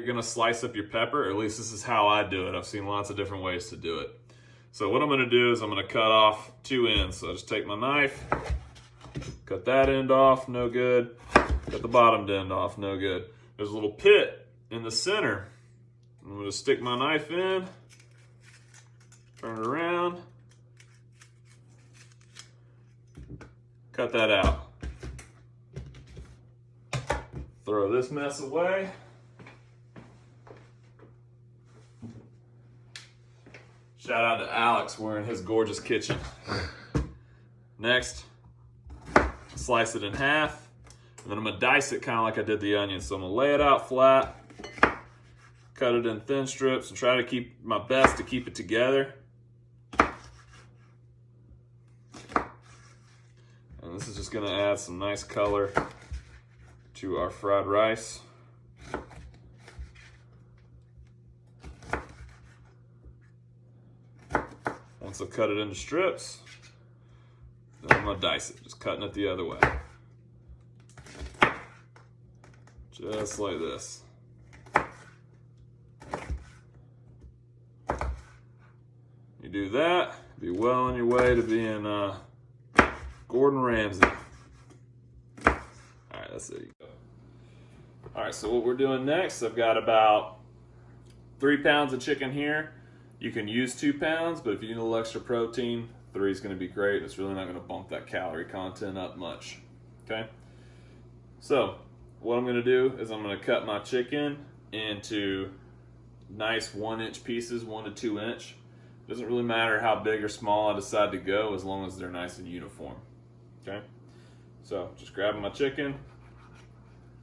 gonna slice up your pepper, or at least this is how I do it. I've seen lots of different ways to do it. So what I'm gonna do is I'm gonna cut off 2 ends. So I just take my knife, cut that end off, no good. Cut the bottom end off, no good. There's a little pit in the center. I'm gonna stick my knife in, turn it around, cut that out. Throw this mess away. Shout out to Alex, we're in his gorgeous kitchen. Next, slice it in half. And then I'm gonna dice it kind of like I did the onion. So I'm gonna lay it out flat, cut it in thin strips, and try to keep my best to keep it together. And this is just gonna add some nice color to our fried rice. Once I've cut it into strips, then I'm gonna dice it, just cutting it the other way. Just like this. You do that, be well on your way to being Gordon Ramsay. All right, that's it. All right, so what we're doing next, I've got about 3 pounds of chicken here. You can use 2 pounds, but if you need a little extra protein, 3 is gonna be great. It's really not gonna bump that calorie content up much, okay? So, what I'm gonna do is I'm gonna cut my chicken into nice 1-inch pieces, 1 to 2 inch. Doesn't really matter how big or small I decide to go as long as they're nice and uniform, okay? So just grabbing my chicken,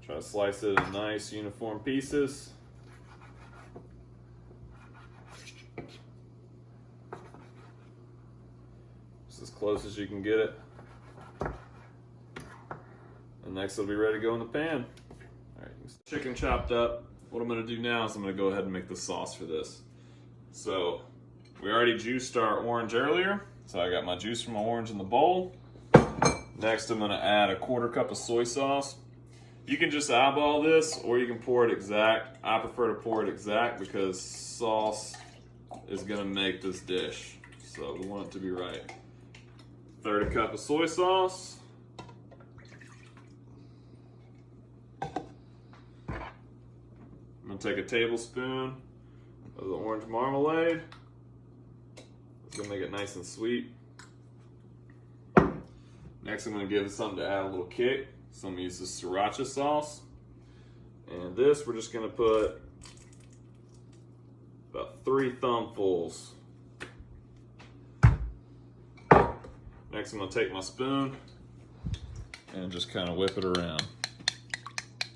try to slice it in nice uniform pieces. Just as close as you can get it. And next it'll be ready to go in the pan. All right, chicken chopped up. What I'm gonna do now is I'm gonna go ahead and make the sauce for this. So we already juiced our orange earlier. So I got my juice from my orange in the bowl. Next I'm gonna add a 1/4 cup of soy sauce. You can just eyeball this or you can pour it exact. I prefer to pour it exact because sauce is gonna make this dish. So we want it to be right. 1/3 cup of soy sauce. I'm gonna take a tablespoon of the orange marmalade. It's gonna make it nice and sweet. Next, I'm gonna give it something to add a little kick. So I'm gonna use the sriracha sauce. And this, we're just gonna put about 3 thumbfuls. Next, I'm gonna take my spoon and just kind of whip it around,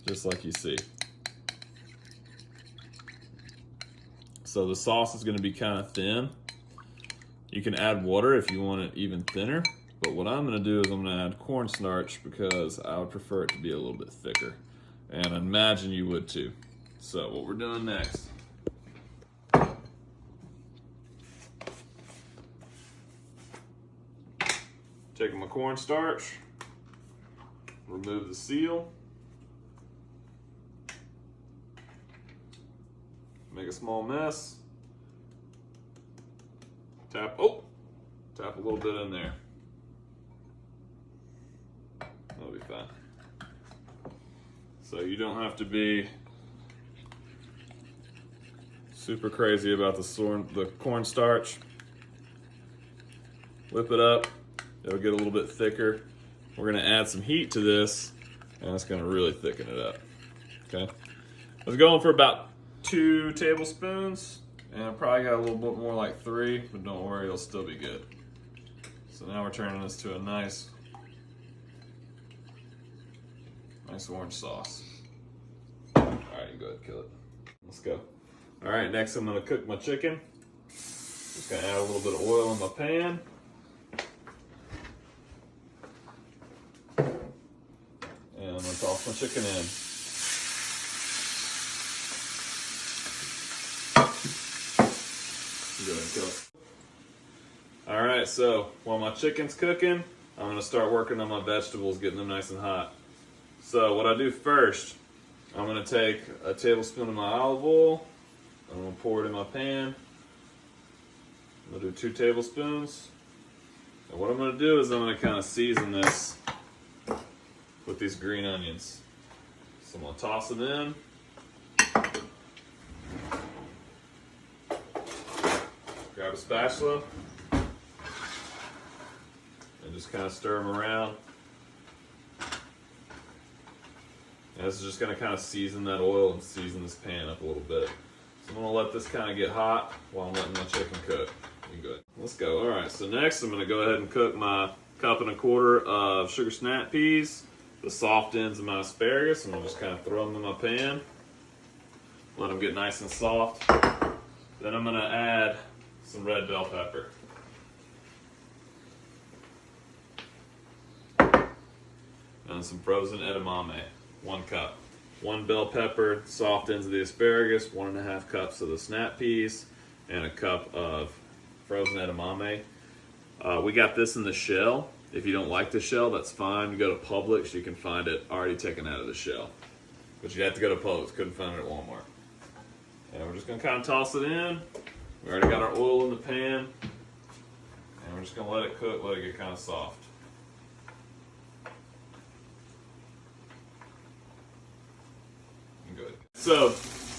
just like you see. So the sauce is going to be kind of thin. You can add water if you want it even thinner, but what I'm going to do is I'm going to add cornstarch because I would prefer it to be a little bit thicker. And I imagine you would too. So what we're doing next. Taking my cornstarch, remove the seal. Make a small mess. Tap a little bit in there. That'll be fine. So you don't have to be super crazy about the cornstarch. Whip it up. It'll get a little bit thicker. We're gonna add some heat to this, and it's gonna really thicken it up. Okay. I was going for about 2 tablespoons, and I probably got a little bit more like 3, but don't worry, it'll still be good. So now we're turning this to a nice orange sauce. All right, you go ahead and kill it. Let's go. All right, next I'm gonna cook my chicken. Just gonna add a little bit of oil in my pan. And I'm gonna toss my chicken in. Go ahead and kill it. All right, so while my chicken's cooking, I'm gonna start working on my vegetables, getting them nice and hot. So what I do first, I'm going to take a tablespoon of my olive oil. I'm going to pour it in my pan. I'm going to do 2 tablespoons. And what I'm going to do is I'm going to kind of season this with these green onions. So I'm going to toss them in. Grab a spatula and just kind of stir them around. And this is just going to kind of season that oil and season this pan up a little bit. So I'm going to let this kind of get hot while I'm letting my chicken cook. Good. Let's go. All right, so next I'm going to go ahead and cook my 1.25 cups of sugar snap peas, the soft ends of my asparagus. I'm going to just kind of throw them in my pan, let them get nice and soft. Then I'm going to add some red bell pepper. And some frozen edamame, 1 cup. 1 bell pepper, soft ends of the asparagus, 1.5 cups of the snap peas, and a cup of frozen edamame. We got this in the shell. If you don't like the shell, that's fine. You go to Publix, you can find it already taken out of the shell. But you have to go to Publix, couldn't find it at Walmart. And we're just going to kind of toss it in. We already got our oil in the pan. And we're just going to let it cook, let it get kind of soft. Good. So,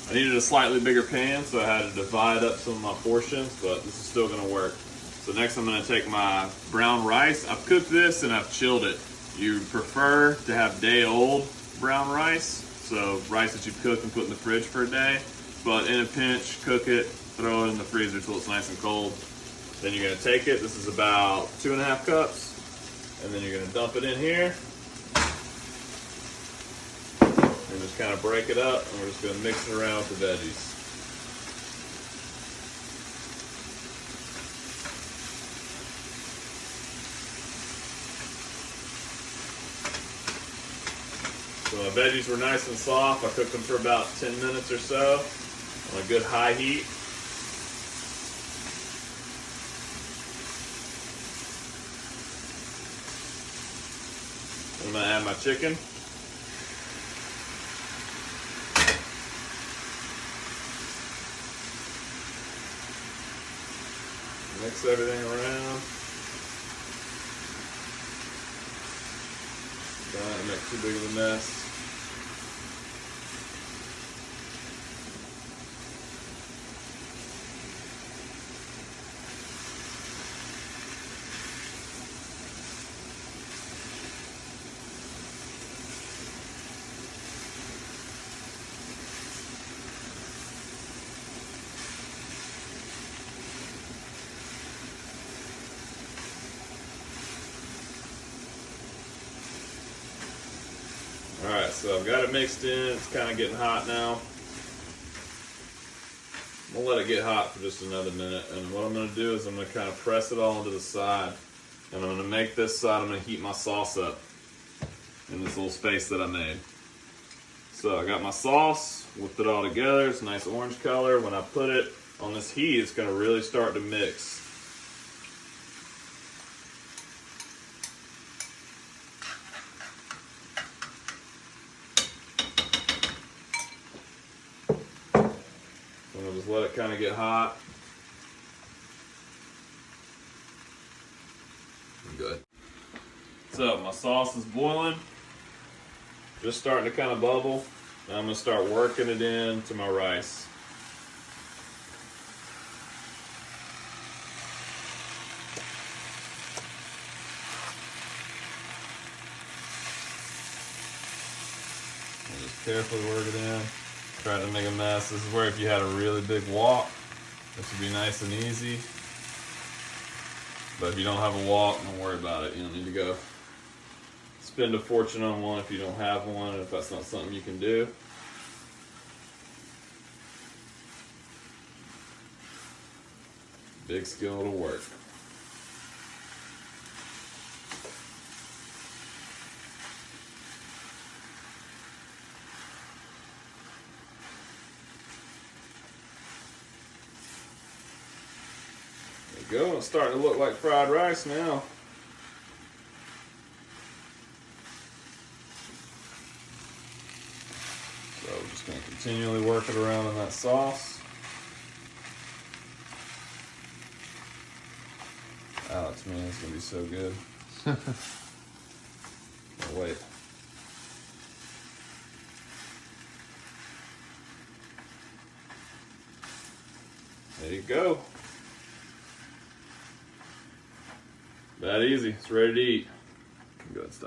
I needed a slightly bigger pan, so I had to divide up some of my portions, but this is still going to work. So next I'm going to take my brown rice. I've cooked this and I've chilled it. You prefer to have day-old brown rice, so rice that you've cooked and put in the fridge for a day, but in a pinch, cook it, throw it in the freezer until it's nice and cold. Then you're going to take it, this is about 2.5 cups, and then you're going to dump it in here. And just kind of break it up, and we're just going to mix it around with the veggies. So my veggies were nice and soft. I cooked them for about 10 minutes or so on a good high heat. I'm going to add my chicken. Mix everything around. Try not to make too big of a mess. Alright, so I've got it mixed in. It's kind of getting hot now. I'm going to let it get hot for just another minute. And what I'm going to do is I'm going to kind of press it all into the side. And I'm going to make this side, I'm going to heat my sauce up in this little space that I made. So I got my sauce, whipped it all together. It's a nice orange color. When I put it on this heat, it's going to really start to mix. Just let it kind of get hot. Good. So my sauce is boiling, just starting to kind of bubble. Now I'm going to start working it into my rice. And just carefully work it in. Trying to make a mess. This is where if you had a really big wok, this would be nice and easy. But if you don't have a wok, don't worry about it. You don't need to go spend a fortune on one if you don't have one, and if that's not something you can do. Big skill to work. Go. It's starting to look like fried rice now. So continually work it around in that sauce. Alex, man, it's gonna be so good. Oh, wait. There you go. That easy. It's ready to eat. Go ahead and stop.